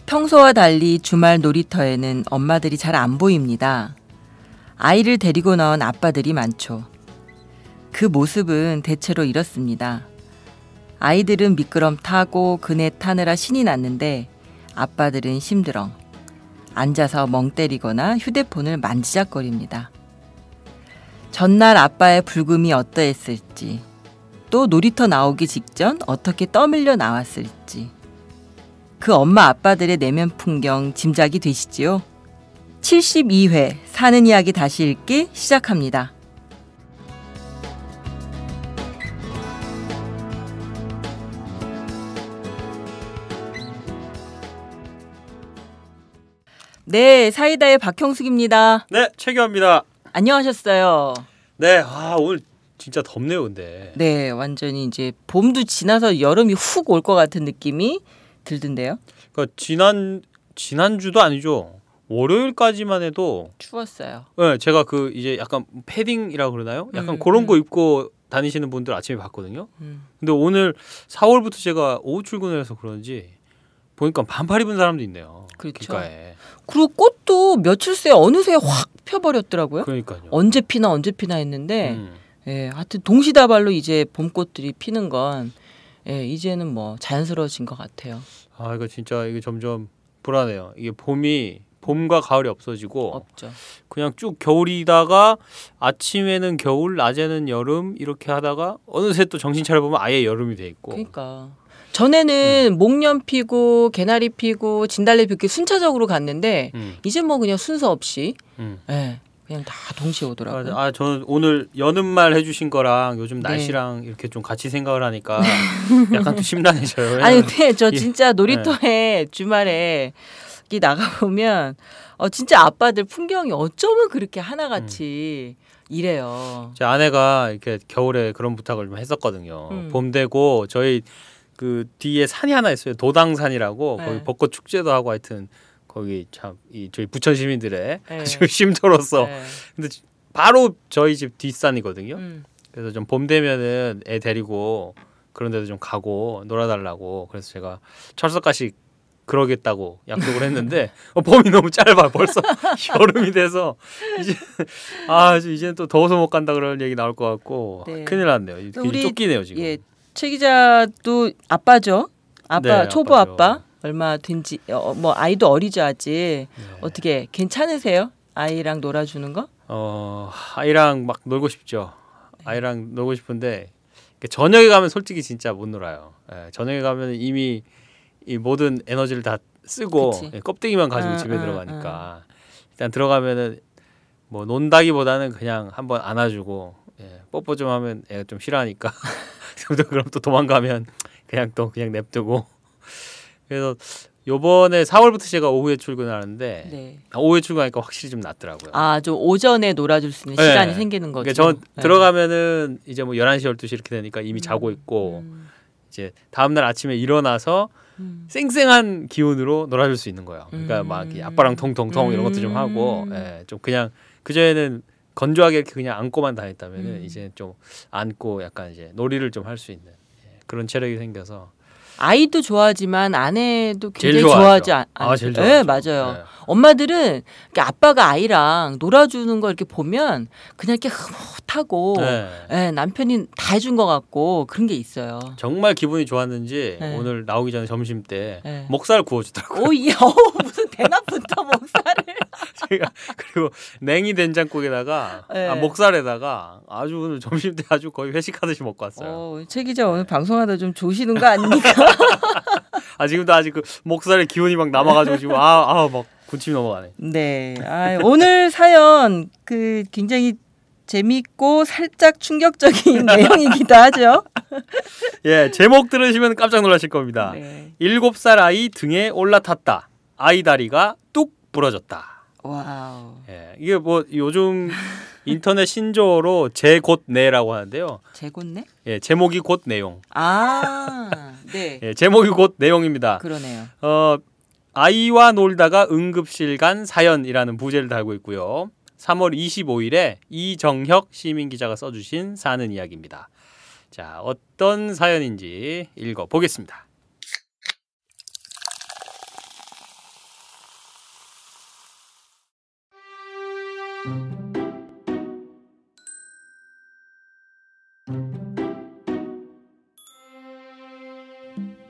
평소와 달리 주말 놀이터에는 엄마들이 잘 안 보입니다. 아이를 데리고 나온 아빠들이 많죠. 그 모습은 대체로 이렇습니다. 아이들은 미끄럼 타고 그네 타느라 신이 났는데 아빠들은 심드렁 앉아서 멍 때리거나 휴대폰을 만지작거립니다. 전날 아빠의 불금이 어떠했을지, 또 놀이터 나오기 직전 어떻게 떠밀려 나왔을지, 그 엄마 아빠들의 내면 풍경 짐작이 되시지요? 72회 사는 이야기 다시 읽기 시작합니다. 네, 사이다의 박형숙입니다. 네, 최규환입니다. 안녕하셨어요. 네, 오늘 진짜 덥네요, 근데. 네, 완전히 이제 봄도 지나서 여름이 훅 올 것 같은 느낌이 들던데요. 그러니까 지난주도 아니죠. 월요일까지만 해도 추웠어요. 네, 제가 그 이제 약간 패딩이라고 그러나요? 약간 그런 거 입고 다니시는 분들 아침에 봤거든요. 근데 오늘 4월부터 제가 오후 출근을 해서 그런지 보니까 반팔 입은 사람도 있네요. 그렇죠. 길가에. 그리고 꽃도 며칠 새에 어느새 확 펴버렸더라고요. 그러니까요. 언제 피나 했는데 예, 하여튼 동시다발로 이제 봄꽃들이 피는 건 예, 이제는 뭐 자연스러워진 것 같아요. 이거 진짜 이게 점점 불안해요. 이게 봄과 가을이 없어지고 없죠. 그냥 쭉 겨울이다가 아침에는 겨울, 낮에는 여름 이렇게 하다가 어느새 또 정신 차려보면 아예 여름이 돼 있고. 그러니까 전에는 목련 피고 개나리 피고 진달래 피고 순차적으로 갔는데 이제 뭐 그냥 순서 없이 예, 그냥 다 동시에 오더라고요. 저는 오늘 여는 말 해주신 거랑 요즘 날씨랑 이렇게 좀 같이 생각을 하니까 약간 또 심란해져요. 아니 근데 저 진짜 놀이터에 주말에 나가 보면 진짜 아빠들 풍경이 어쩌면 그렇게 하나같이 이래요. 제 아내가 이렇게 겨울에 그런 부탁을 좀 했었거든요. 봄 되고 저희 그 뒤에 산이 하나 있어요. 도당산이라고 거기 벚꽃 축제도 하고 하여튼 거기 참 저희 부천 시민들의 쉼터로서 근데 바로 저희 집 뒷산이거든요. 그래서 좀 봄 되면은 애 데리고 그런 데도 좀 가고 놀아달라고 그래서 제가 철석같이 그러겠다고 약속을 했는데 봄이 너무 짧아. 벌써 여름이 돼서 이제는 또 더워서 못 간다 그런 얘기 나올 것 같고 큰일 났네요. 우리 쫓기네요 지금. 예, 최 기자도 아빠죠. 네, 초보 아빠죠. 아빠 얼마 된지 뭐 아이도 어리죠 아직. 어떻게 괜찮으세요? 아이랑 놀아주는 거? 아이랑 막 놀고 싶죠. 아이랑 놀고 싶은데 저녁에 가면 솔직히 진짜 못 놀아요. 저녁에 가면 이미 이 모든 에너지를 다 쓰고 껍데기만 가지고 집에 들어가니까 일단 들어가면은 뭐 논다기보다는 그냥 한번 안아주고 뽀뽀 좀 하면 애가 좀 싫어하니까 그럼 또 도망가면 그냥 냅두고 그래서 요번에 4월부터 제가 오후에 출근하는데 오후에 출근하니까 확실히 좀 낫더라고요. 좀 오전에 놀아줄 수 있는 시간이 생기는 거죠. 그러니까 저 들어가면은 이제 뭐 11시 12시 이렇게 되니까 이미 자고 있고 이제 다음날 아침에 일어나서 쌩쌩한 기운으로 놀아줄 수 있는 거예요. 그러니까 막 아빠랑 통통통 이런 것도 좀 하고 좀 그냥 그전에는 건조하게 이렇게 그냥 안고만 다녔다면은 이제 좀 안고 약간 이제 놀이를 좀 할 수 있는 그런 체력이 생겨서 아이도 좋아하지만 아내도 굉장히 제일 좋아하지 제일 좋아하죠. 네, 맞아요. 엄마들은 아빠가 아이랑 놀아주는 거 이렇게 보면 그냥 이렇게 흐뭇하고 남편이 다 해준 것 같고 그런 게 있어요. 정말 기분이 좋았는지 오늘 나오기 전에 점심 때 목살 구워주더라고요. 무슨 대낮부터 목살을. 제가 그리고 냉이 된장국에다가 목살에다가 아주 오늘 점심 때 아주 거의 회식하듯이 먹고 왔어요. 최 기자 오늘 방송하다 좀 조시는 거 아닙니까? 지금도 아직 그 목살에 기운이 막 남아가지고 지금 막 군침이 넘어가네. 네, 오늘 사연 굉장히 재밌고 살짝 충격적인 내용이기도 하죠. 제목 들으시면 깜짝 놀라실 겁니다. 7살 아이 등에 올라탔다. 아이 다리가 뚝 부러졌다. 와우. 이게 뭐 요즘 인터넷 신조어로 제곧내라고 하는데요. 제곧내? 제목이 곧 내용. 네. 제목이 곧 내용입니다. 그러네요. 아이와 놀다가 응급실 간 사연이라는 부제를 달고 있고요. 3월 25일에 이정혁 시민기자가 써주신 사는 이야기입니다. 자, 어떤 사연인지 읽어보겠습니다.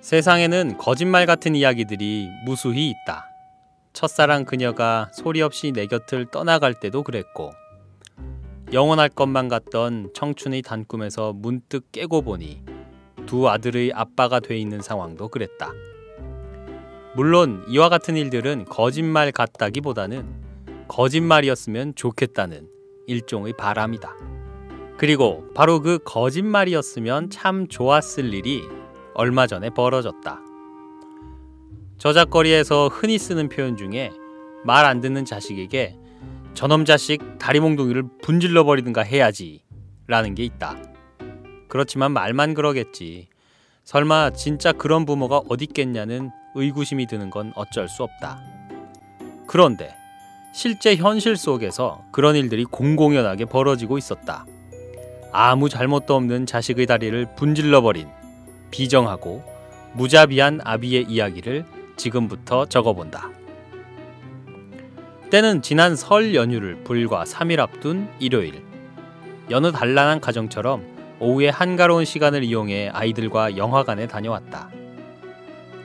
세상에는 거짓말 같은 이야기들이 무수히 있다. 첫사랑 그녀가 소리 없이 내 곁을 떠나갈 때도 그랬고, 영원할 것만 같던 청춘의 단꿈에서 문득 깨고 보니 두 아들의 아빠가 돼 있는 상황도 그랬다. 물론 이와 같은 일들은 거짓말 같다기보다는 거짓말이었으면 좋겠다는 일종의 바람이다. 그리고 바로 그 거짓말이었으면 참 좋았을 일이 얼마 전에 벌어졌다. 저작거리에서 흔히 쓰는 표현 중에 말 안 듣는 자식에게 저놈 자식 다리 몽둥이를 분질러 버리든가 해야지 라는 게 있다. 그렇지만 말만 그러겠지. 설마 진짜 그런 부모가 어딨겠냐는 의구심이 드는 건 어쩔 수 없다. 그런데 실제 현실 속에서 그런 일들이 공공연하게 벌어지고 있었다. 아무 잘못도 없는 자식의 다리를 분질러 버린 비정하고 무자비한 아비의 이야기를 지금부터 적어본다. 때는 지난 설 연휴를 불과 3일 앞둔 일요일. 여느 단란한 가정처럼 오후에 한가로운 시간을 이용해 아이들과 영화관에 다녀왔다.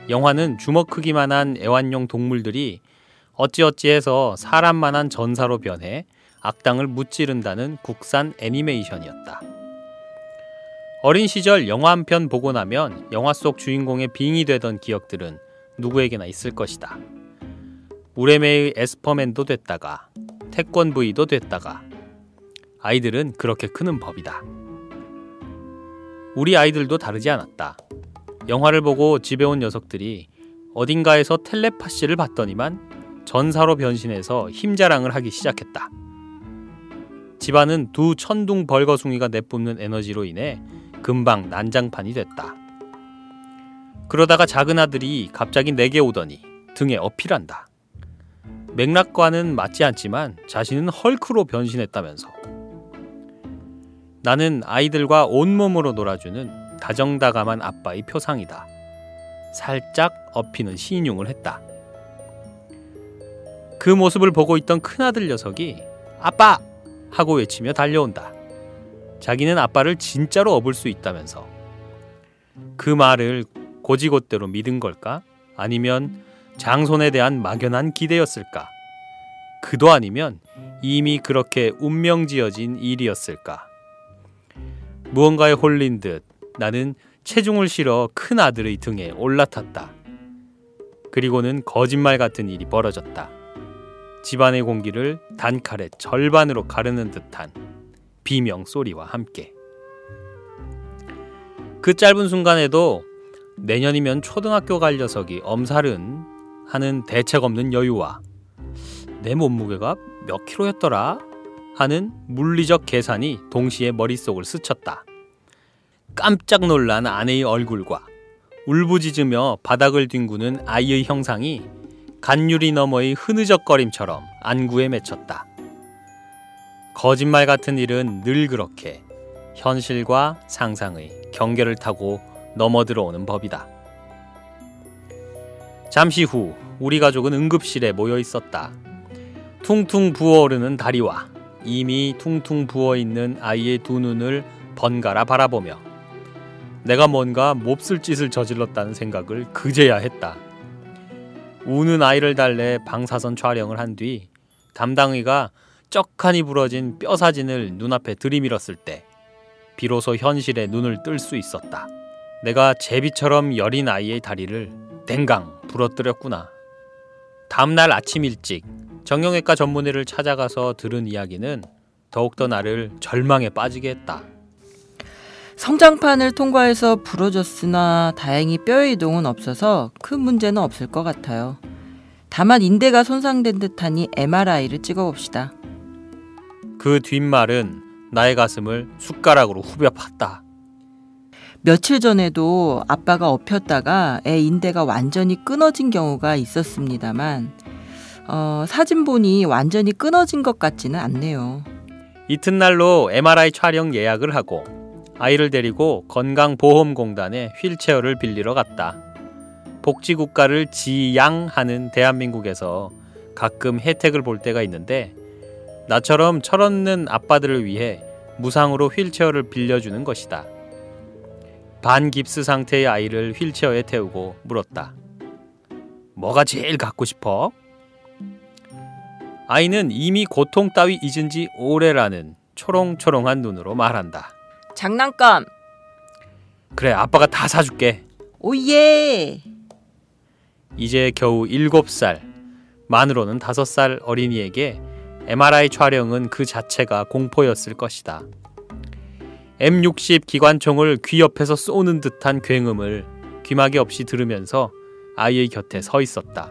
영화는 주먹 크기만한 애완용 동물들이 어찌어찌해서 사람만한 전사로 변해 악당을 무찌른다는 국산 애니메이션이었다. 어린 시절 영화 한 편 보고 나면 영화 속 주인공의 빙이 되던 기억들은 누구에게나 있을 것이다. 우레메의 에스퍼맨도 됐다가 태권브이도 됐다가 아이들은 그렇게 크는 법이다. 우리 아이들도 다르지 않았다. 영화를 보고 집에 온 녀석들이 어딘가에서 텔레파시를 받더니만 전사로 변신해서 힘자랑을 하기 시작했다. 집안은 두 천둥 벌거숭이가 내뿜는 에너지로 인해 금방 난장판이 됐다. 그러다가 작은 아들이 갑자기 내게 오더니 등에 어필한다. 맥락과는 맞지 않지만 자신은 헐크로 변신했다면서. 나는 아이들과 온몸으로 놀아주는 다정다감한 아빠의 표상이다. 살짝 엎이는 시인용을 했다. 그 모습을 보고 있던 큰아들 녀석이 아빠! 하고 외치며 달려온다. 자기는 아빠를 진짜로 업을 수 있다면서. 그 말을 고지곳대로 믿은 걸까? 아니면 장손에 대한 막연한 기대였을까? 그도 아니면 이미 그렇게 운명지어진 일이었을까? 무언가에 홀린 듯 나는 체중을 실어 큰 아들의 등에 올라탔다. 그리고는 거짓말 같은 일이 벌어졌다. 집안의 공기를 단칼에 절반으로 가르는 듯한 비명 소리와 함께. 그 짧은 순간에도 내년이면 초등학교 갈 녀석이 엄살은 하는 대책 없는 여유와 내 몸무게가 몇 킬로였더라 하는 물리적 계산이 동시에 머릿속을 스쳤다. 깜짝 놀란 아내의 얼굴과 울부짖으며 바닥을 뒹구는 아이의 형상이 간유리 너머의 흐느적거림처럼 안구에 맺혔다. 거짓말 같은 일은 늘 그렇게 현실과 상상의 경계를 타고 넘어들어오는 법이다. 잠시 후 우리 가족은 응급실에 모여 있었다. 퉁퉁 부어오르는 다리와 이미 퉁퉁 부어있는 아이의 두 눈을 번갈아 바라보며 내가 뭔가 몹쓸 짓을 저질렀다는 생각을 그제야 했다. 우는 아이를 달래 방사선 촬영을 한 뒤 담당의가 쩍하니 부러진 뼈 사진을 눈앞에 들이밀었을 때 비로소 현실에 눈을 뜰 수 있었다. 내가 제비처럼 여린 아이의 다리를 댕강 부러뜨렸구나. 다음날 아침 일찍 정형외과 전문의를 찾아가서 들은 이야기는 더욱더 나를 절망에 빠지게 했다. 성장판을 통과해서 부러졌으나 다행히 뼈의 이동은 없어서 큰 문제는 없을 것 같아요. 다만 인대가 손상된 듯하니 MRI를 찍어봅시다. 그 뒷말은 나의 가슴을 숟가락으로 후벼 팠다. 며칠 전에도 아빠가 엎였다가 애 인대가 완전히 끊어진 경우가 있었습니다만 사진 보니 완전히 끊어진 것 같지는 않네요. 이튿날로 MRI 촬영 예약을 하고 아이를 데리고 건강보험공단에 휠체어를 빌리러 갔다. 복지국가를 지양하는 대한민국에서 가끔 혜택을 볼 때가 있는데 나처럼 철없는 아빠들을 위해 무상으로 휠체어를 빌려주는 것이다. 반깁스 상태의 아이를 휠체어에 태우고 물었다. 뭐가 제일 갖고 싶어? 아이는 이미 고통 따위 잊은 지 오래라는 초롱초롱한 눈으로 말한다. 장난감. 그래, 아빠가 다 사줄게. 오예. 이제 겨우 7살, 만으로는 5살 어린이에게 MRI 촬영은 그 자체가 공포였을 것이다. M60 기관총을 귀 옆에서 쏘는 듯한 굉음을 귀마개 없이 들으면서 아이의 곁에 서 있었다.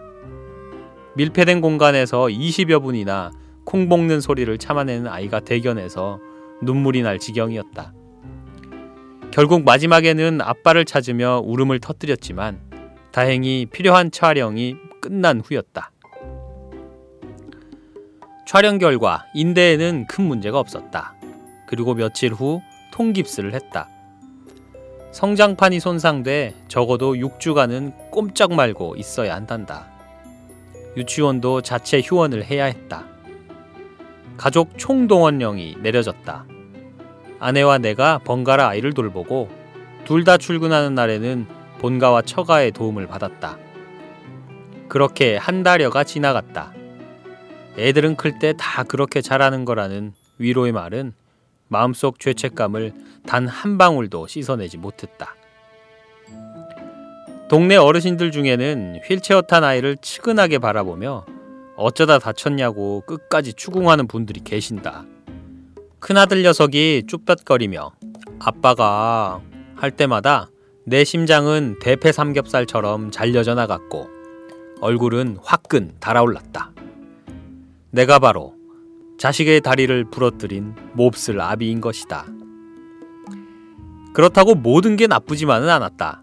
밀폐된 공간에서 20여 분이나 콩 볶는 소리를 참아내는 아이가 대견해서 눈물이 날 지경이었다. 결국 마지막에는 아빠를 찾으며 울음을 터뜨렸지만 다행히 필요한 촬영이 끝난 후였다. 촬영 결과 인대에는 큰 문제가 없었다. 그리고 며칠 후 통깁스를 했다. 성장판이 손상돼 적어도 6주간은 꼼짝 말고 있어야 한단다. 유치원도 자체 휴원을 해야 했다. 가족 총동원령이 내려졌다. 아내와 내가 번갈아 아이를 돌보고 둘 다 출근하는 날에는 본가와 처가의 도움을 받았다. 그렇게 한 달여가 지나갔다. 애들은 클 때 다 그렇게 자라는 거라는 위로의 말은 마음속 죄책감을 단 한 방울도 씻어내지 못했다. 동네 어르신들 중에는 휠체어 탄 아이를 측은하게 바라보며 어쩌다 다쳤냐고 끝까지 추궁하는 분들이 계신다. 큰아들 녀석이 쭈뼛거리며 아빠가 할 때마다 내 심장은 대패 삼겹살처럼 잘려져 나갔고 얼굴은 화끈 달아올랐다. 내가 바로 자식의 다리를 부러뜨린 몹쓸 아비인 것이다. 그렇다고 모든 게 나쁘지만은 않았다.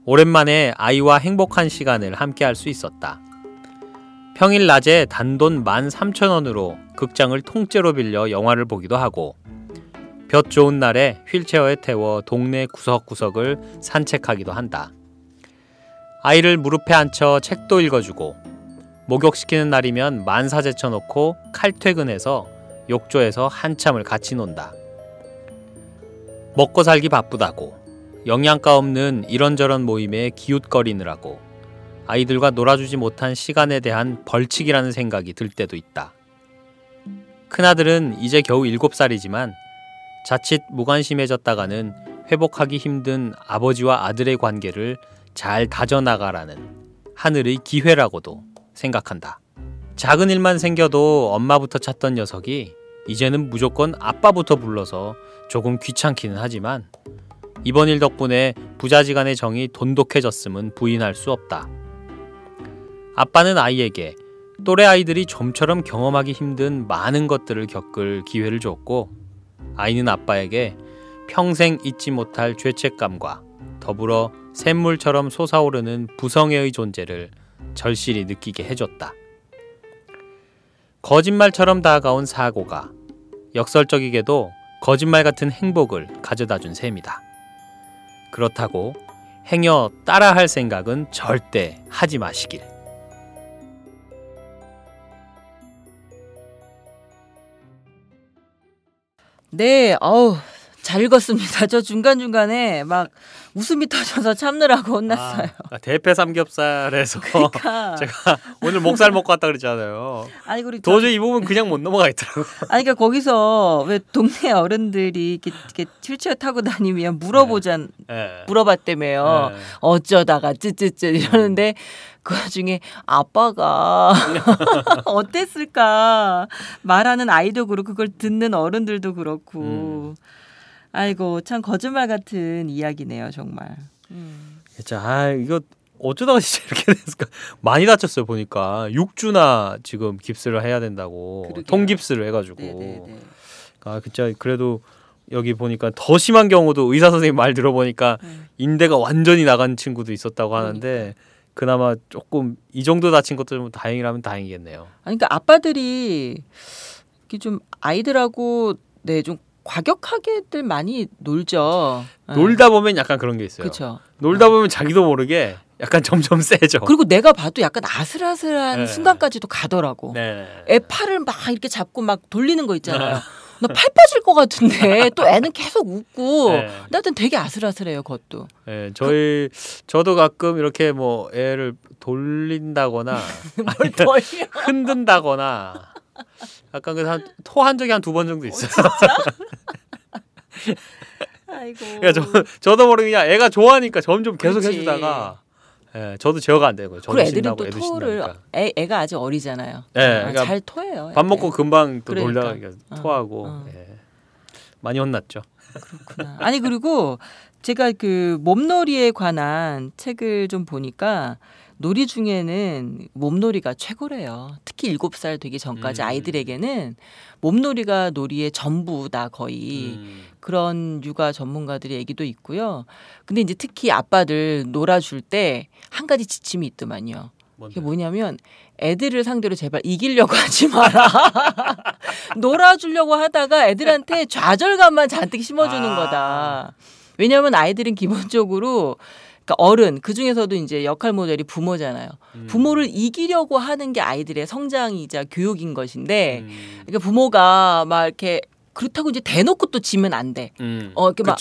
오랜만에 아이와 행복한 시간을 함께 할 수 있었다. 평일 낮에 단돈 13,000원으로 극장을 통째로 빌려 영화를 보기도 하고 볕 좋은 날에 휠체어에 태워 동네 구석구석을 산책하기도 한다. 아이를 무릎에 앉혀 책도 읽어주고 목욕시키는 날이면 만사 제쳐놓고 칼퇴근해서 욕조에서 한참을 같이 논다. 먹고 살기 바쁘다고 영양가 없는 이런저런 모임에 기웃거리느라고 아이들과 놀아주지 못한 시간에 대한 벌칙이라는 생각이 들 때도 있다. 큰아들은 이제 겨우 7살이지만 자칫 무관심해졌다가는 회복하기 힘든 아버지와 아들의 관계를 잘 다져나가라는 하늘의 기회라고도 생각한다. 작은 일만 생겨도 엄마부터 찾던 녀석이 이제는 무조건 아빠부터 불러서 조금 귀찮기는 하지만 이번 일 덕분에 부자지간의 정이 돈독해졌음은 부인할 수 없다. 아빠는 아이에게 또래 아이들이 좀처럼 경험하기 힘든 많은 것들을 겪을 기회를 줬고 아이는 아빠에게 평생 잊지 못할 죄책감과 더불어 샘물처럼 솟아오르는 부성애의 존재를 절실히 느끼게 해줬다. 거짓말처럼 다가온 사고가 역설적이게도 거짓말 같은 행복을 가져다준 셈이다. 그렇다고 행여 따라할 생각은 절대 하지 마시길. 네, 잘 읽었습니다. 저 중간중간에 막 웃음이 터져서 참느라고 혼났어요. 대패 삼겹살에서 그러니까. 제가 오늘 목살 먹고 왔다 그랬잖아요. 아니, 그리고 도저히 이 부분 그냥 못 넘어가겠더라고요. 아니, 그러니까 거기서 왜 동네 어른들이 이렇게 휠체어 타고 다니면 물어봤다며요. 네. 어쩌다가 쯔쯔쯔 이러는데 그 와중에 아빠가 어땠을까 말하는 아이도 그렇고 그걸 듣는 어른들도 그렇고 아이고 참 거짓말 같은 이야기네요 정말. 진짜 이거 어쩌다가 진짜 이렇게 됐을까. 많이 다쳤어요 보니까. 6주나 지금 깁스를 해야 된다고. 그러게요. 통깁스를 해가지고. 네네네. 진짜 그래도 여기 보니까 더 심한 경우도 의사 선생님 말 들어보니까 인대가 완전히 나간 친구도 있었다고 하는데 그나마 조금 이 정도 다친 것도 다행이라면 다행이겠네요. 아니, 그러니까 아빠들이 이렇게 좀 아이들하고 좀 과격하게들 많이 놀죠. 놀다 보면 약간 그런 게 있어요. 그렇죠. 놀다 보면 자기도 모르게 약간 점점 세죠. 그리고 내가 봐도 약간 아슬아슬한 네. 순간까지도 가더라고. 네. 애 팔을 막 이렇게 잡고 막 돌리는 거 있잖아요. 나 팔 빠질 것 같은데 또 애는 계속 웃고 네. 나한테 되게 아슬아슬해요 그것도. 네, 저도 가끔 이렇게 뭐 애를 돌린다거나 뭘 돌려? 흔든다거나 약간 토한 적이 한 2번 정도 있어요. 아이고. 그러니까 저도 모르게 그냥 애가 좋아하니까 점점 계속 그렇지. 해주다가 예, 저도 제어가 안 되고 저도 그리고 애들은 신나고 또 애도 토를 신나니까. 애가 아직 어리잖아요. 네, 그러니까 잘 토해요. 밥 애들. 먹고 금방 또 그러니까. 놀다가 토하고 예. 많이 혼났죠. 그렇구나. 아니 그리고 제가 그 몸놀이에 관한 책을 좀 보니까 놀이 중에는 몸놀이가 최고래요. 특히 7살 되기 전까지 아이들에게는 몸놀이가 놀이의 전부다 거의. 그런 육아 전문가들의 얘기도 있고요. 근데 이제 특히 아빠들 놀아줄 때 한 가지 지침이 있더만요. 이게 뭐냐면 애들을 상대로 제발 이기려고 하지 마라. 놀아주려고 하다가 애들한테 좌절감만 잔뜩 심어주는 거다. 왜냐하면 아이들은 기본적으로 그러니까 어른 그중에서도 이제 역할 모델이 부모잖아요. 부모를 이기려고 하는 게 아이들의 성장이자 교육인 것인데 그러니까 부모가 막 이렇게 그렇다고 이제 대놓고 또 지면 안 돼. 이렇게 막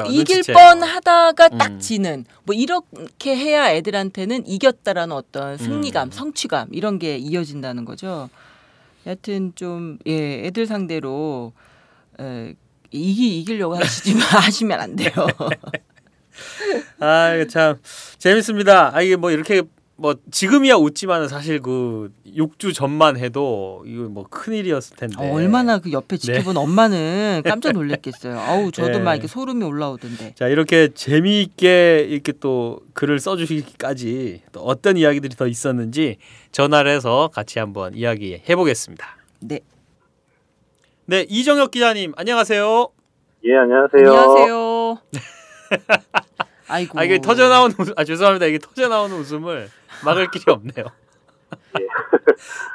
이길 뻔하다가 딱 지는 뭐 이렇게 해야 애들한테는 이겼다라는 어떤 승리감, 성취감 이런 게 이어진다는 거죠. 여하튼 좀 애들 상대로 이기려고 하시면 안 돼요. 아, 참 재밌습니다. 이게 뭐 이렇게 뭐 지금이야 웃지만은 사실 그 6주 전만 해도 이거 뭐 큰일이었을 텐데. 얼마나 그 옆에 지켜본 엄마는 깜짝 놀랐겠어요. 아우 저도 막 이렇게 소름이 올라오던데. 자, 이렇게 재미있게 이렇게 또 글을 써주시기까지 또 어떤 이야기들이 더 있었는지 전화를 해서 같이 한번 이야기해 보겠습니다. 네. 네, 이정혁 기자님 안녕하세요. 예, 안녕하세요. 안녕하세요. 아이고. 이게 터져 나오는 죄송합니다. 이게 터져 나오는 웃음을 막을 길이 없네요. 예.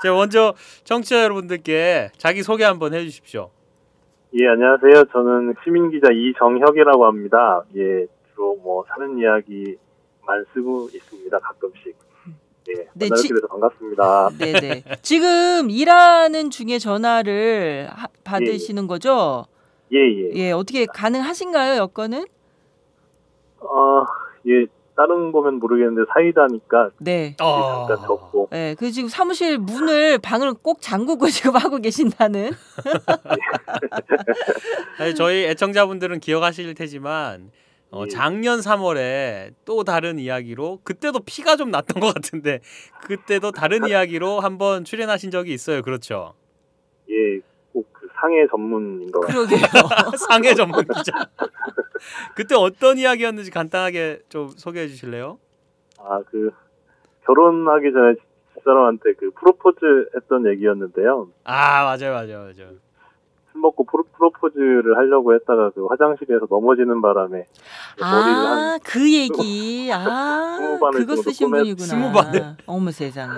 제가 먼저 청취자 여러분들께 자기 소개 한번 해주십시오. 예, 안녕하세요. 저는 시민 기자 이정혁이라고 합니다. 예, 주로 뭐 사는 이야기만 쓰고 있습니다. 가끔씩. 예, 만나뵙게 돼서 반갑습니다. 네네. 지금 일하는 중에 전화를 받으시는 거죠? 예. 어떻게 가능하신가요, 여건은? 예, 다른 거면 모르겠는데 사이다니까. 네. 잠깐 접고. 네, 그 지금 사무실 방을 꼭 잠그고 지금 하고 계신다는. 아니, 저희 애청자분들은 기억하실 테지만 작년 3월에 또 다른 이야기로 그때도 피가 좀 났던 것 같은데 그때도 다른 이야기로 한번 출연하신 적이 있어요. 그렇죠? 예, 꼭 그 상해 전문인 것 같아요. 그러게요. 상해 전문 기자. 그때 어떤 이야기였는지 간단하게 좀 소개해 주실래요? 그 결혼하기 전에 집사람한테 그 프로포즈 했던 얘기였는데요. 맞아요. 술 먹고 프로포즈를 하려고 했다가 그 화장실에서 넘어지는 바람에 머리를 그 얘기. 20반을 그거 쓰신 분이구나. 20반을. 어머 세상에.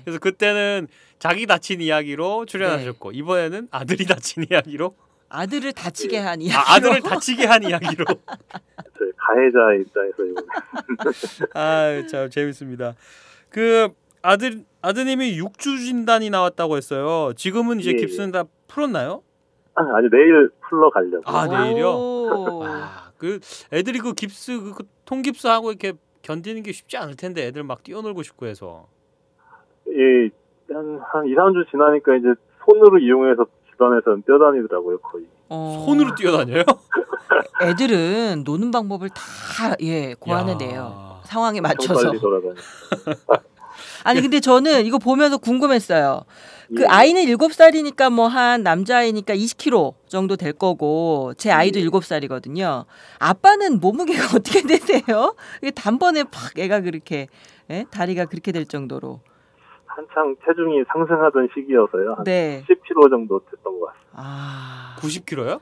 그래서 그때는 자기 다친 이야기로 출연하셨고 이번에는 아들이 다친 이야기로 아들을 다치게 한 이야기. 아들을 다치게 한 이야기로. 저희 가해자 입장에서 이번에. 참 재밌습니다. 그 아드님이 6주 진단이 나왔다고 했어요. 지금은 이제 깁스는 다 풀었나요? 아니 내일 풀러 가려고. 내일이요? 그 애들이 그 깁스 그 통깁스 하고 이렇게 견디는 게 쉽지 않을 텐데 애들 막 뛰어놀고 싶고 해서. 예, 한 2, 3주 지나니까 이제 손으로 이용해서 주변에서는 뛰어다니더라고요, 거의. 손으로 뛰어다녀요? 애들은 노는 방법을 다 고안해내요. 상황에 맞춰서. 빨리 돌아다녀. 아니 근데 저는 이거 보면서 궁금했어요. 그 아이는 7살이니까 뭐 한 남자아이니까 20kg 정도 될 거고 제 아이도 7살이거든요. 아빠는 몸무게가 어떻게 되세요? 이게 단번에 팍 애가 그렇게 다리가 그렇게 될 정도로. 한창 체중이 상승하던 시기여서요. 한 10kg 정도 됐던 것 같습니다. 90kg요?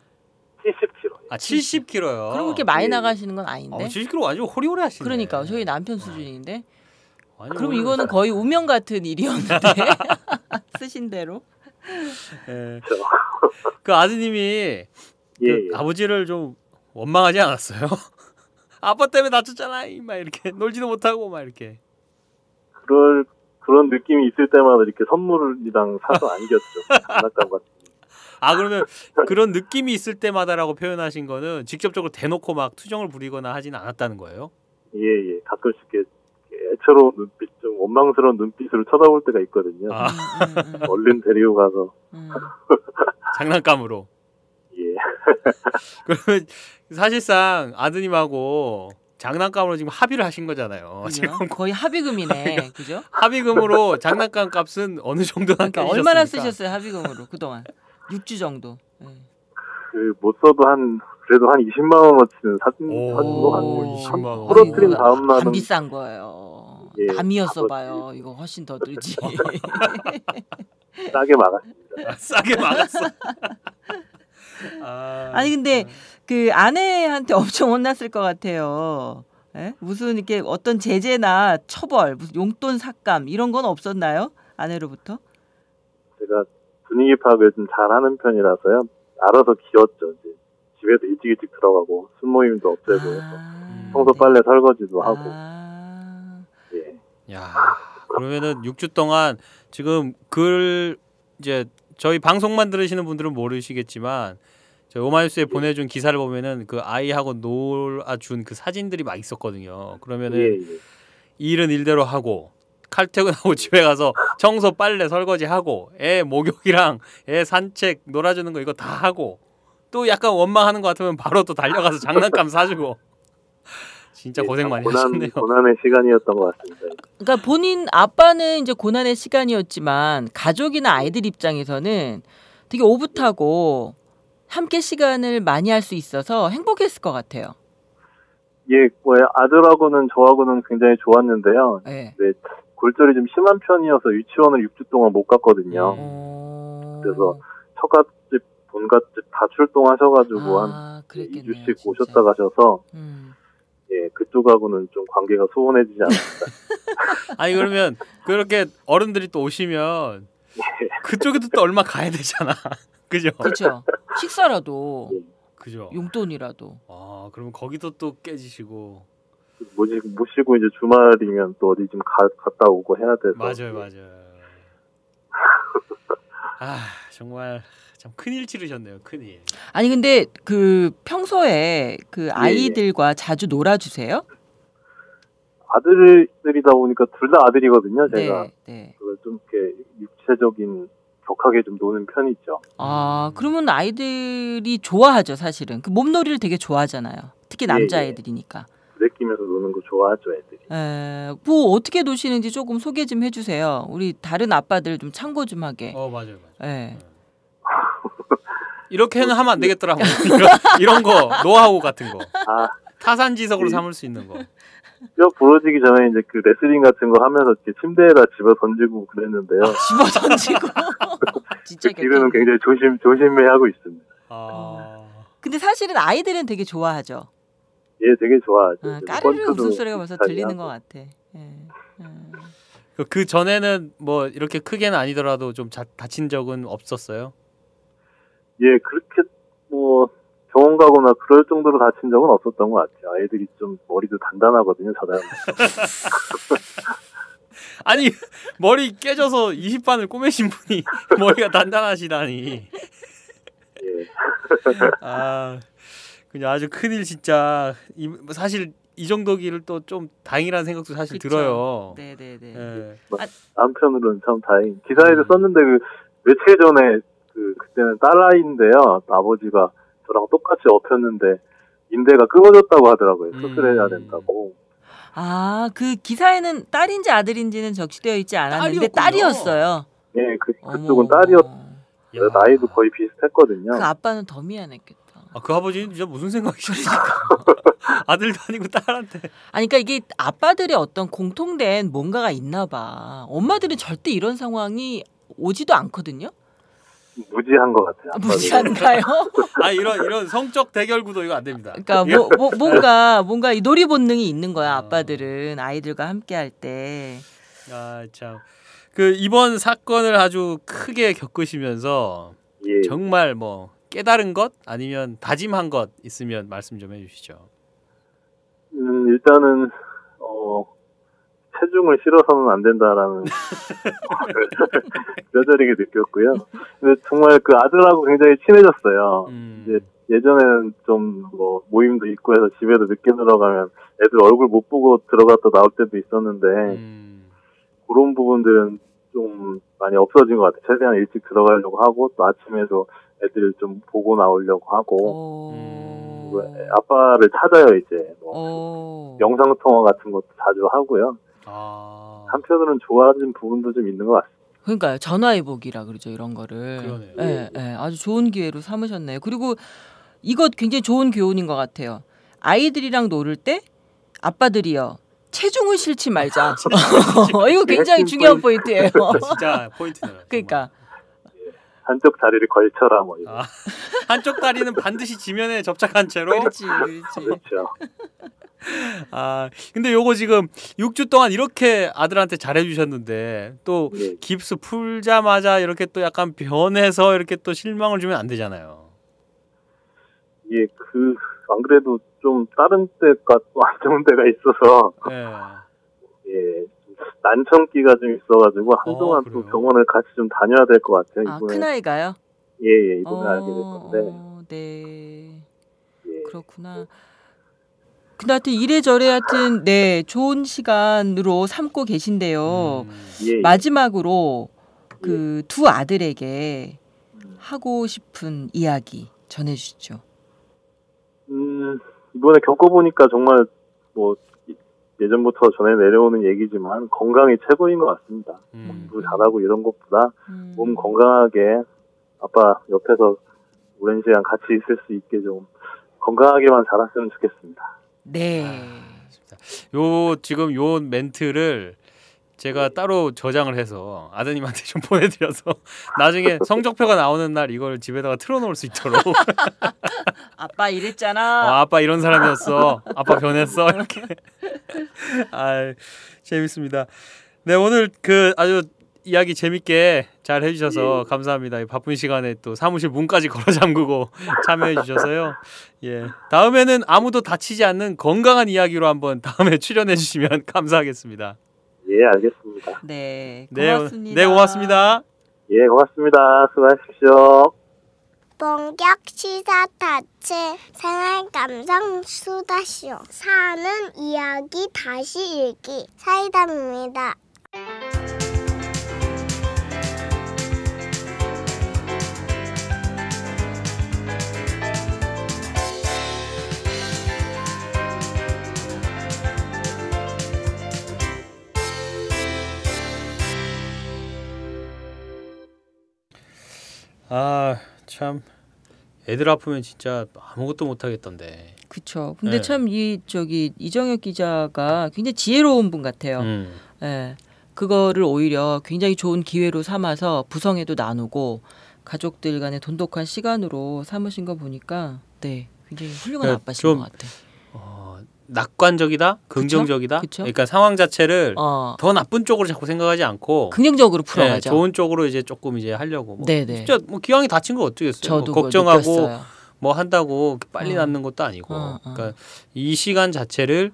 70kg. 70kg요. 그럼 그렇게 많이 나가시는 건 아닌데. 70kg 완전 호리호리 하시네. 그러니까 저희 남편 수준인데. 그럼 이거는 거의 운명 같은 일이었는데 쓰신 대로. 네. 그 아드님이 그 아버지를 좀 원망하지 않았어요? 아빠 때문에 다쳤잖아. 막 이렇게 놀지도 못하고 막 이렇게. 그런 느낌이 있을 때마다 이렇게 선물이랑 사서 안겼죠. 장난감 같은. 아 그러면 그런 느낌이 있을 때마다라고 표현하신 거는 직접적으로 대놓고 막 투정을 부리거나 하진 않았다는 거예요? 예. 가끔씩 애처로운 눈빛, 좀 원망스러운 눈빛으로 쳐다볼 때가 있거든요. 얼른 데리고 가서. 장난감으로. 예. 그러면 사실상 아드님하고 장난감으로 지금 합의를 하신 거잖아요. 지금 거의 합의금이네, 그죠? 합의금으로 장난감 값은 어느 정도나 그러니까 얼마나 쓰셨어요 합의금으로 그동안? 6주 정도. 네. 못 써도 그래도 한 20만 원어치는 사준거 한 20만 원. 부러뜨린 다음 날은 안 비싼 거예요. 예, 남이었어 봐요. 이거 훨씬 더 들지. 싸게 막았습니다. 싸게 막았어. 아니 근데 그 아내한테 엄청 혼났을 것 같아요. 에? 무슨 이렇게 어떤 제재나 처벌, 무슨 용돈 삭감 이런 건 없었나요? 아내로부터? 제가 분위기 파악을 좀 잘하는 편이라서요. 알아서 기었죠. 이제 집에도 일찍 들어가고 술 모임도 없애고 청소 빨래 설거지도 하고. 예. 야, 그러면은 6주 동안 지금 이제 저희 방송만 들으시는 분들은 모르시겠지만 저희 오마이뉴스에 보내준 기사를 보면은 그 아이하고 놀아준 그 사진들이 막 있었거든요. 그러면은 일은 일대로 하고 칼퇴근하고 집에 가서 청소 빨래 설거지 하고 애 목욕이랑 애 산책 놀아주는 거 이거 다 하고 또 약간 원망하는 것 같으면 바로 또 달려가서 장난감 사주고 진짜 고생 많이 하셨네요. 고난의 시간이었던 것 같습니다. 그러니까 본인 아빠는 이제 고난의 시간이었지만 가족이나 아이들 입장에서는 되게 오붓하고 함께 시간을 많이 할 수 있어서 행복했을 것 같아요. 예, 아들하고는 저하고는 굉장히 좋았는데요. 네. 골절이 좀 심한 편이어서 유치원을 6주 동안 못 갔거든요. 그래서 처갓집, 본갓집 다 출동하셔가지고 한 2주씩 진짜. 오셨다 가셔서 예, 그쪽하고는 좀 관계가 소원해지지 않았다. 아니 그러면 그렇게 어른들이 또 오시면 그쪽에도 또 얼마 가야 되잖아. 그죠? 그렇죠. 식사라도, 그죠. 용돈이라도. 아, 그러면 거기도 또 깨지시고. 모시고 이제 주말이면 또 어디 좀 갔다 오고 해야 돼서. 맞아요. 아, 정말 참 큰일 치르셨네요. 큰일. 아니 근데 그 평소에 그 아이들과 자주 놀아주세요? 아들들이다 보니까 둘 다 아들이거든요. 제가. 네. 그걸 좀 이렇게 육체적인 격하게 좀 노는 편이죠. 아, 그러면 아이들이 좋아하죠, 사실은. 그 몸놀이를 되게 좋아하잖아요. 특히 남자애들이니까. 부대끼면서 노는 거 좋아하죠, 애들이. 뭐 어떻게 노시는지 조금 소개 좀 해주세요. 우리 다른 아빠들 좀 참고 좀 하게. 맞아요. 네. 이렇게는 하면 안 되겠더라. 이런 거 노하우 같은 거. 타산지석으로 삼을 수 있는 거. 뼈 부러지기 전에 이제 그 레슬링 같은 거 하면서 이렇게 침대에다 집어 던지고 그랬는데요. 집어 던지고. 진짜 그 뒤로는 굉장히 조심해 하고 있습니다. 근데 사실은 아이들은 되게 좋아하죠. 예, 되게 좋아하죠. 까르르 웃음소리가 벌써 들리는 것 같아. 그 전에는 뭐 이렇게 크게는 아니더라도 좀 다친 적은 없었어요? 예, 그렇게 뭐 병원 가거나 그럴 정도로 다친 적은 없었던 것 같아요. 아이들이 좀 머리도 단단하거든요, 저는. 아니 머리 깨져서 20반을 꼬매신 분이 머리가 단단하시다니. 예. 그냥 아주 큰일 진짜. 사실 이 정도 길을 또 좀 다행이라는 생각도 사실 그쵸. 들어요. 네네네. 한편으로는 참 다행. 기사에도 썼는데 그 며칠 전에 그때는 딸아이인데요. 아버지가 저랑 똑같이 엎였는데 인대가 끊어졌다고 하더라고요. 수술해야 된다고. 그 기사에는 딸인지 아들인지는 적시되어 있지 않았는데 딸이었어요. 네, 그쪽은 딸이었어요. 나이도 거의 비슷했거든요. 그 아빠는 더 미안했겠다. 그 아버지는 진짜 무슨 생각이셨을까? 아들도 아니고 딸한테. 아니 그러니까 이게 아빠들의 어떤 공통된 뭔가가 있나 봐. 엄마들은 절대 이런 상황이 오지도 않거든요. 무지한 것 같아요. 무지한가요? 이런 성적 대결 구도 이거 안 됩니다. 그러니까 뭔가 이 놀이 본능이 있는 거야. 아빠들은 아이들과 함께 할 때. 참. 이번 사건을 아주 크게 겪으시면서 정말 뭐 깨달은 것 아니면 다짐한 것 있으면 말씀 좀 해주시죠. 일단은 체중을 실어서는 안 된다라는 뼈저리게 느꼈고요. 근데 정말 그 아들하고 굉장히 친해졌어요. 이제 예전에는 좀 뭐 모임도 있고 해서 집에도 늦게 들어가면 애들 얼굴 못 보고 들어갔다 나올 때도 있었는데 그런 부분들은 좀 많이 없어진 것 같아요. 최대한 일찍 들어가려고 하고 또 아침에도 애들 좀 보고 나오려고 하고 아빠를 찾아요. 이제 뭐 영상 통화 같은 것도 자주 하고요. 한편으로는 좋아진 부분도 좀 있는 것 같습니다. 그러니까요. 전화위복이라 그러죠. 이런 거를. 그러네요. 네, 네, 아주 좋은 기회로 삼으셨네요. 그리고 이거 굉장히 좋은 교훈인 것 같아요. 아이들이랑 놀을 때 아빠들이요. 체중을 실지 말자. 이거 굉장히 중요한 포인트예요. 진짜 포인트네요. 그러니까. 한쪽 다리를 걸쳐라 뭐 이런. 한쪽 다리는 반드시 지면에 접착한 채로. 그렇지. 그렇죠. 근데 요거 지금 6주 동안 이렇게 아들한테 잘해주셨는데 또 깁스 풀자마자 이렇게 또 약간 변해서 이렇게 또 실망을 주면 안 되잖아요. 예, 안 그래도 좀 다른 때가 또 안 좋은 때가 있어서 예, 난청기가 좀 있어가지고 한동안 또 병원을 같이 좀 다녀야 될 것 같아요. 이번에. 큰아이가요? 예, 이번에 알게 됐는데. 네. 예. 그렇구나. 근데 하여튼 이래저래 하여튼 네 좋은 시간으로 삼고 계신데요. 마지막으로 그 두 아들에게 하고 싶은 이야기 전해주시죠. 이번에 겪어보니까 정말 뭐 예전부터 전해 내려오는 얘기지만 건강이 최고인 것 같습니다. 공부 잘하고 이런 것보다 몸 건강하게 아빠 옆에서 오랜 시간 같이 있을 수 있게 좀 건강하게만 자랐으면 좋겠습니다. 네. 지금 요 멘트를 제가 따로 저장을 해서 아드님한테 좀 보내드려서 나중에 성적표가 나오는 날 이걸 집에다가 틀어놓을 수 있도록. 아빠 이랬잖아. 아빠 이런 사람이었어. 아빠 변했어. 이렇게. 재밌습니다. 네, 오늘 아주 이야기 재밌게 잘 해주셔서 감사합니다. 바쁜 시간에 또 사무실 문까지 걸어 잠그고 참여해 주셔서요. 예, 다음에는 아무도 다치지 않는 건강한 이야기로 한번 다음에 출연해 주시면 감사하겠습니다. 예, 알겠습니다. 네, 고맙습니다. 네, 고맙습니다. 예, 고맙습니다. 수고하십시오. 본격 시사 타치 생활 감성 수다쇼 사는 이야기 다시 읽기 사이다입니다. 참 애들 아프면 진짜 아무것도 못 하겠던데. 그렇죠. 근데 참 이정혁 기자가 굉장히 지혜로운 분 같아요. 예. 그거를 오히려 굉장히 좋은 기회로 삼아서 부성에도 나누고 가족들 간의 돈독한 시간으로 삼으신 거 보니까 네, 굉장히 훌륭한 아빠신 것 같아요. 낙관적이다, 긍정적이다. 그쵸? 그러니까 상황 자체를 더 나쁜 쪽으로 자꾸 생각하지 않고 긍정적으로 풀어가죠. 좋은 쪽으로 이제 조금 이제 하려고. 네네. 진짜 뭐 기왕이 다친 거 어쩌겠어요. 저도 걱정하고 뭐 한다고 빨리 낫는 것도 아니고. 그러니까 이 시간 자체를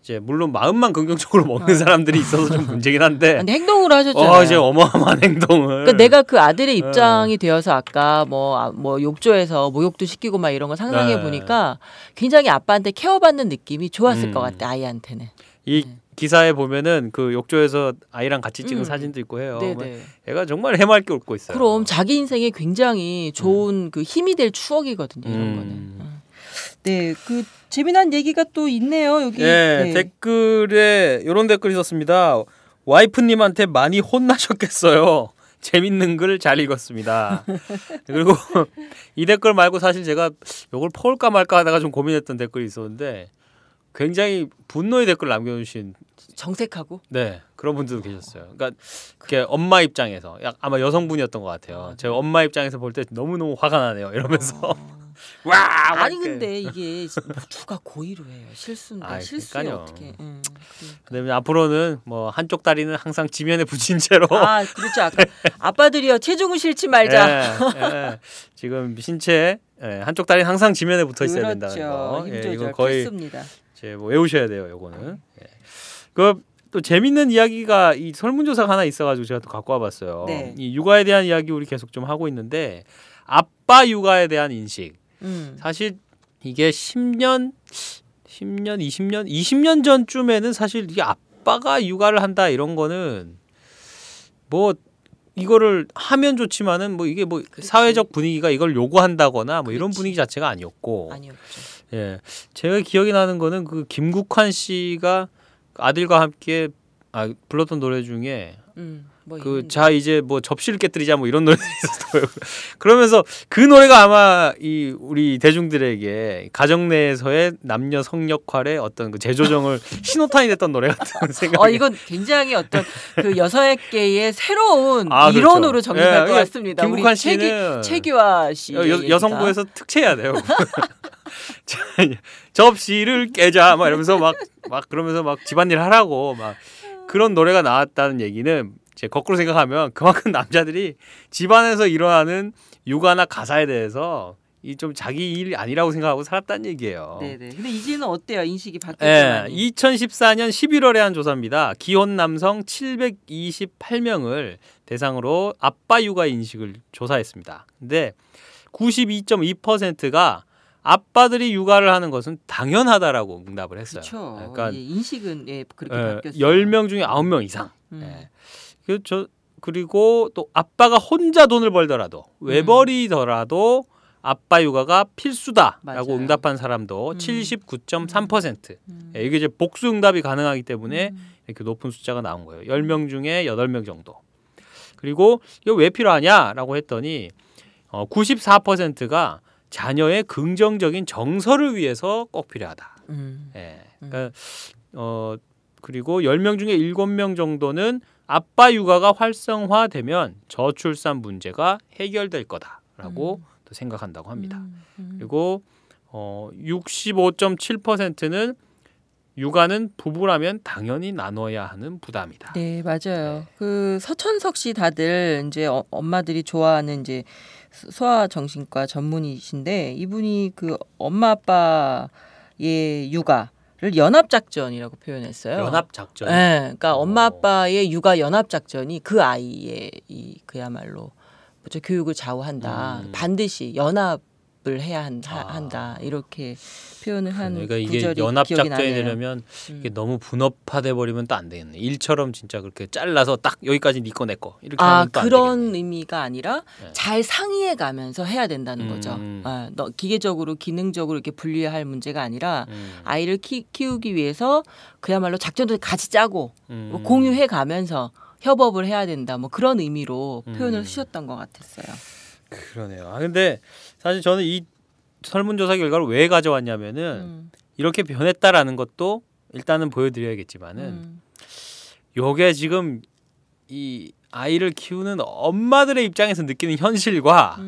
이제 물론 마음만 긍정적으로 먹는 사람들이 있어서 좀 문제긴 한데. 근데 행동으로 하셨잖아요. 이제 어마어마한 행동을. 그러니까 내가 그 아들의 입장이 되어서 아까 뭐 욕조에서 목욕도 시키고 막 이런 거 상상해 보니까 굉장히 아빠한테 케어받는 느낌이 좋았을 것 같아. 아이한테는. 이 기사에 보면은 그 욕조에서 아이랑 같이 찍은 사진도 있고 해요. 애가 정말 해맑게 웃고 있어요. 그럼 자기 인생에 굉장히 좋은 그 힘이 될 추억이거든요. 이런 거는. 네, 그 재미난 얘기가 또 있네요. 여기. 네. 댓글에 이런 댓글이 있었습니다. 와이프님한테 많이 혼나셨겠어요. 재밌는 글 잘 읽었습니다. 그리고 이 댓글 말고 사실 제가 이걸 퍼올까 말까 하다가 좀 고민했던 댓글이 있었는데 굉장히 분노의 댓글 남겨주신 정색하고 네 그런 분들도 계셨어요. 그러니까 그게 엄마 입장에서 아마 여성분이었던 것 같아요. 제가 엄마 입장에서 볼 때 너무너무 화가 나네요. 이러면서 와 아니 근데 이게 누가 고의로 해요. 실수인데 실수에 어떻게 그다음에 앞으로는 뭐 한쪽 다리는 항상 지면에 붙인 채로 그렇죠. 아까 아빠들이요 체중을 실지 말자. 지금 신체 한쪽 다리는 항상 지면에 붙어 있어야 된다는 거. 힘 조절 이건 거의 필수입니다. 이제 뭐 외우셔야 돼요. 요거는. 예. 그 또 재밌는 이야기가 이 설문조사가 하나 있어가지고 제가 또 갖고 와봤어요. 네. 이 육아에 대한 이야기 우리 계속 좀 하고 있는데 아빠 육아에 대한 인식. 사실 이게 10년, 20년 전쯤에는 사실 이게 아빠가 육아를 한다 이런 거는 뭐 이거를 하면 좋지만은 뭐 이게 뭐 그치. 사회적 분위기가 이걸 요구한다거나 뭐 이런 분위기 자체가 아니었고. 예, 제가 기억이 나는 거는 그 김국환 씨가 아들과 함께 불렀던 노래 중에 그 자 이제 뭐 접시를 깨뜨리자 뭐 이런 노래들이 있었어요. 그러면서 그 노래가 아마 이 우리 대중들에게 가정 내에서의 남녀 성역할의 어떤 그 재조정을 신호탄이 됐던 노래 같은 생각이. 이건 굉장히 어떤 그 여성계의 새로운 이론으로 그렇죠. 정리할 것 같습니다. 김국환 씨는 최규하 씨 여성부에서 특채해야 돼요. 접시를 깨자 막 이러면서 막 그러면서 막 집안일 하라고 막 그런 노래가 나왔다는 얘기는 제 거꾸로 생각하면 그만큼 남자들이 집안에서 일어나는 육아나 가사에 대해서 이 좀 자기 일 아니라고 생각하고 살았다는 얘기예요. 네네. 근데 이제는 어때요? 인식이 바뀌었나요? 네, 2014년 11월에 한 조사입니다. 기혼 남성 728명을 대상으로 아빠 육아 인식을 조사했습니다. 근데 92.2%가 아빠들이 육아를 하는 것은 당연하다라고 응답을 했어요. 그렇죠. 그러니까 인식은 그렇게 바뀌었어요. 10명 중에 9명 이상. 그리고 또 아빠가 혼자 돈을 벌더라도 외벌이더라도 아빠 육아가 필수다라고 맞아요. 응답한 사람도 79.3%. 이게 이제 복수 응답이 가능하기 때문에 이렇게 높은 숫자가 나온 거예요. 10명 중에 8명 정도. 그리고 이거 왜 필요하냐라고 했더니 94%가 자녀의 긍정적인 정서를 위해서 꼭 필요하다. 예. 그러니까 그리고 10명 중에 7명 정도는 아빠 육아가 활성화되면 저출산 문제가 해결될 거다라고 또 생각한다고 합니다. 그리고 65.7%는 육아는 부부라면 당연히 나눠야 하는 부담이다. 네, 맞아요. 그 서천석 씨 다들 이제 엄마들이 좋아하는 이제 소아정신과 전문의신데 이분이 그 엄마 아빠의 육아를 연합작전이라고 표현했어요. 연합작전. 네, 그러니까 엄마 아빠의 육아 연합작전이 그 아이의 그야말로 교육을 좌우한다. 반드시 연합을 해야 한다. 이렇게 표현을 한 그러니까 이게 연합작전이 되려면 이게 너무 분업화돼 버리면 또 안 되겠네. 일처럼 진짜 그렇게 잘라서 딱 여기까지 네 거 내 거 이렇게 하면 또 안 되겠네. 그런 의미가 아니라 잘 상의해 가면서 해야 된다는 거죠. 기계적으로 기능적으로 이렇게 분리할 문제가 아니라 아이를 키우기 위해서 그야말로 작전도 같이 짜고 공유해 가면서 협업을 해야 된다. 뭐 그런 의미로 표현을 쓰셨던 것 같았어요. 그러네요. 근데 사실 저는 이 설문조사 결과를 왜 가져왔냐면은 이렇게 변했다라는 것도 일단은 보여드려야겠지만은 요게 지금 이 아이를 키우는 엄마들의 입장에서 느끼는 현실과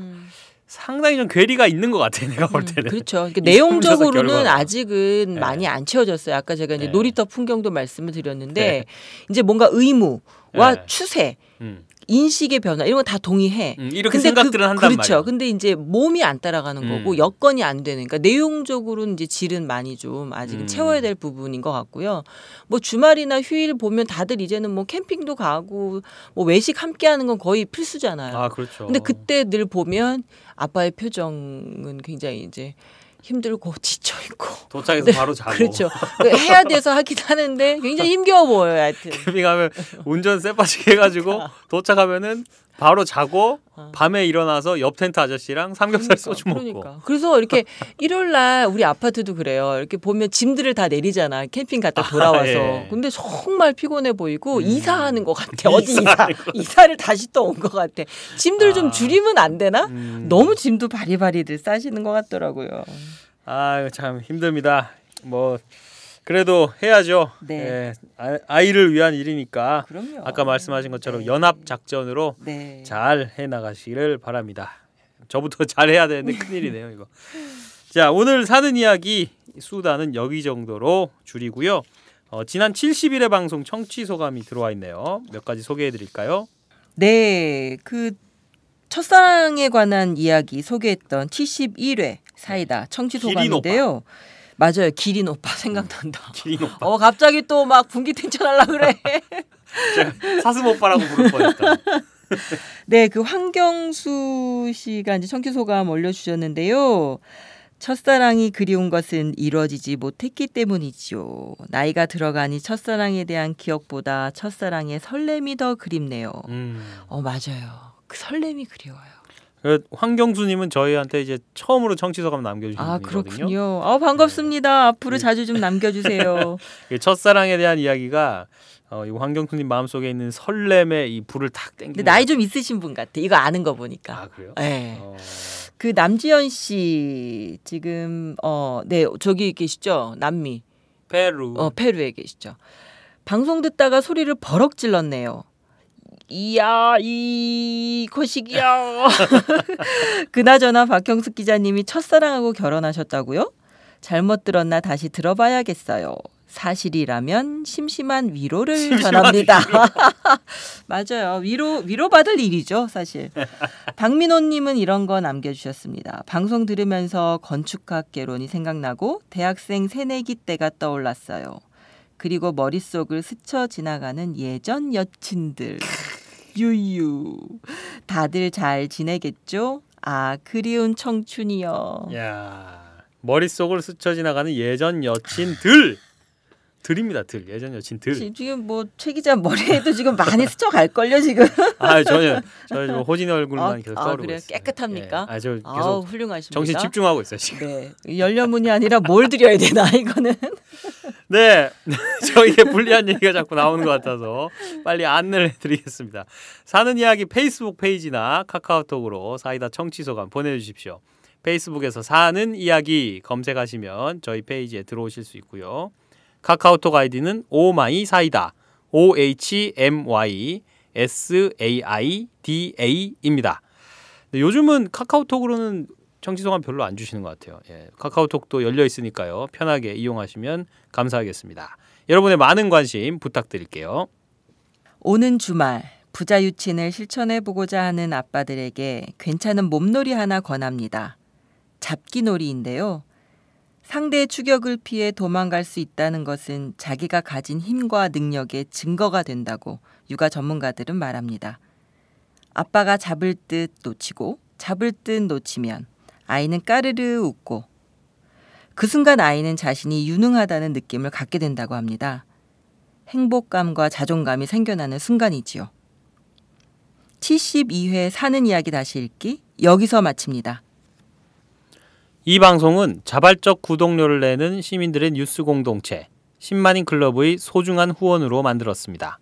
상당히 좀 괴리가 있는 것 같아요. 내가 볼 때는. 그렇죠. 그러니까 내용적으로는 아직은 많이 안 채워졌어요. 아까 제가 이제 놀이터 풍경도 말씀을 드렸는데 이제 뭔가 의무와 추세 인식의 변화 이런 거 다 동의해. 이렇게 생각들은 한단 말이에요. 그렇죠. 근데 이제 몸이 안 따라가는 거고 여건이 안 되는. 그러니까 내용적으로는 이제 질은 많이 좀 아직은 채워야 될 부분인 것 같고요. 뭐 주말이나 휴일 보면 다들 이제는 뭐 캠핑도 가고 뭐 외식 함께하는 건 거의 필수잖아요. 아 그렇죠. 근데 그때 늘 보면 아빠의 표정은 굉장히 이제 힘들고 지쳐 있고 도착해서 바로 자고 그렇죠. 해야 돼서 하긴 하는데 굉장히 힘겨워 보여요. 하여튼 캠핑하면 운전 쎄빠지게 해가지고 도착하면은 바로 자고 밤에 일어나서 옆 텐트 아저씨랑 삼겹살 소주 먹고. 그래서 이렇게 일요일 날 우리 아파트도 그래요. 이렇게 보면 짐들을 다 내리잖아. 캠핑 갔다 돌아와서. 예. 근데 정말 피곤해 보이고 이사하는 것 같아. 어디 이사를 다시 또 온 것 같아. 짐들 좀 줄이면 안 되나? 너무 짐도 바리바리들 싸시는 것 같더라고요. 참 힘듭니다. 뭐 그래도 해야죠. 네. 아이를 위한 일이니까. 그럼요. 아까 말씀하신 것처럼 연합 작전으로 잘 해나가시기를 바랍니다. 저부터 잘 해야 되는데 큰일이네요 이거. 자 오늘 사는 이야기 수다는 여기 정도로 줄이고요. 지난 70일의 방송 청취 소감이 들어와 있네요. 몇 가지 소개해드릴까요? 네, 그 첫사랑에 관한 이야기 소개했던 71회 사이다 청취 소감인데요. 맞아요. 기린 오빠 생각난다. 기린 오빠. 갑자기 또 막 분기탱천하려고 그래. 사슴 오빠라고 부를 뻔했다. 네, 그 황경수 씨가 이제 청취 소감 올려주셨는데요. 첫사랑이 그리운 것은 이루어지지 못했기 때문이지요. 나이가 들어가니 첫사랑에 대한 기억보다 첫사랑의 설렘이 더 그립네요. 맞아요. 그 설렘이 그리워요. 황경수님은 저희한테 이제 처음으로 청취소감 남겨주신 분이거든요. 그렇군요. 반갑습니다. 앞으로 자주 좀 남겨주세요. 첫사랑에 대한 이야기가 이 황경수님 마음속에 있는 설렘의 이 불을 탁 땡기는. 근데 나이 좀 있으신 분 같아. 이거 아는 거 보니까. 아 그래요? 네. 그 남지연 씨 지금 네 저기 계시죠? 남미. 페루. 페루에 계시죠. 방송 듣다가 소리를 버럭 질렀네요. 이야 이 거식이야. 그나저나 박형숙 기자님이 첫사랑하고 결혼하셨다고요? 잘못 들었나 다시 들어봐야겠어요. 사실이라면 심심한 위로를 전합니다. 맞아요. 위로받을 일이죠, 사실. 박민호님은 이런 거 남겨주셨습니다. 방송 들으면서 건축학개론이 생각나고 대학생 새내기 때가 떠올랐어요. 그리고 머릿속을 스쳐 지나가는 예전 여친들. 유유. 다들 잘 지내겠죠? 그리운 청춘이요. 야, 머릿속을 스쳐 지나가는 예전 여친들. 들입니다. 예전 여친 들. 지금 뭐 최 기자 머리에도 지금 많이 스쳐갈걸요 지금. 저 호진이 얼굴만 계속 떠오르고 그래요? 있어요. 깨끗합니까? 저 계속 훌륭하십니다. 정신 집중하고 있어요 지금. 네, 연료문이 아니라 뭘 드려야 되나 이거는. 네, 저희의 불리한 얘기가 자꾸 나오는 것 같아서 빨리 안내를 해드리겠습니다. 사는 이야기 페이스북 페이지나 카카오톡으로 사이다 청취소감 보내주십시오. 페이스북에서 사는 이야기 검색하시면 저희 페이지에 들어오실 수 있고요. 카카오톡 아이디는 오마이사이다 OHMYSAIDA입니다. 요즘은 카카오톡으로는 청취소감 별로 안 주시는 것 같아요. 카카오톡도 열려 있으니까요. 편하게 이용하시면 감사하겠습니다. 여러분의 많은 관심 부탁드릴게요. 오는 주말 부자 유친을 실천해보고자 하는 아빠들에게 괜찮은 몸놀이 하나 권합니다. 잡기놀이인데요. 상대의 추격을 피해 도망갈 수 있다는 것은 자기가 가진 힘과 능력의 증거가 된다고 육아 전문가들은 말합니다. 아빠가 잡을 듯 놓치고 잡을 듯 놓치면 아이는 까르르 웃고 그 순간 아이는 자신이 유능하다는 느낌을 갖게 된다고 합니다. 행복감과 자존감이 생겨나는 순간이지요. 72회 사는 이야기 다시 읽기 여기서 마칩니다. 이 방송은 자발적 구독료를 내는 시민들의 뉴스 공동체 10만인 클럽의 소중한 후원으로 만들었습니다.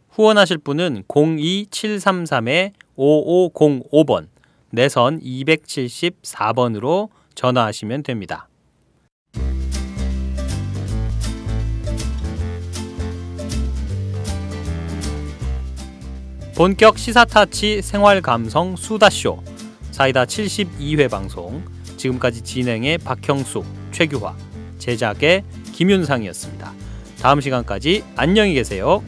후원하실 분은 02733-5505번 내선 274번으로 전화하시면 됩니다. 본격 시사타치 생활감성 수다쇼 사이다 72회 방송 지금까지 진행의 박형숙, 최규화, 제작의 김윤상이었습니다. 다음 시간까지 안녕히 계세요.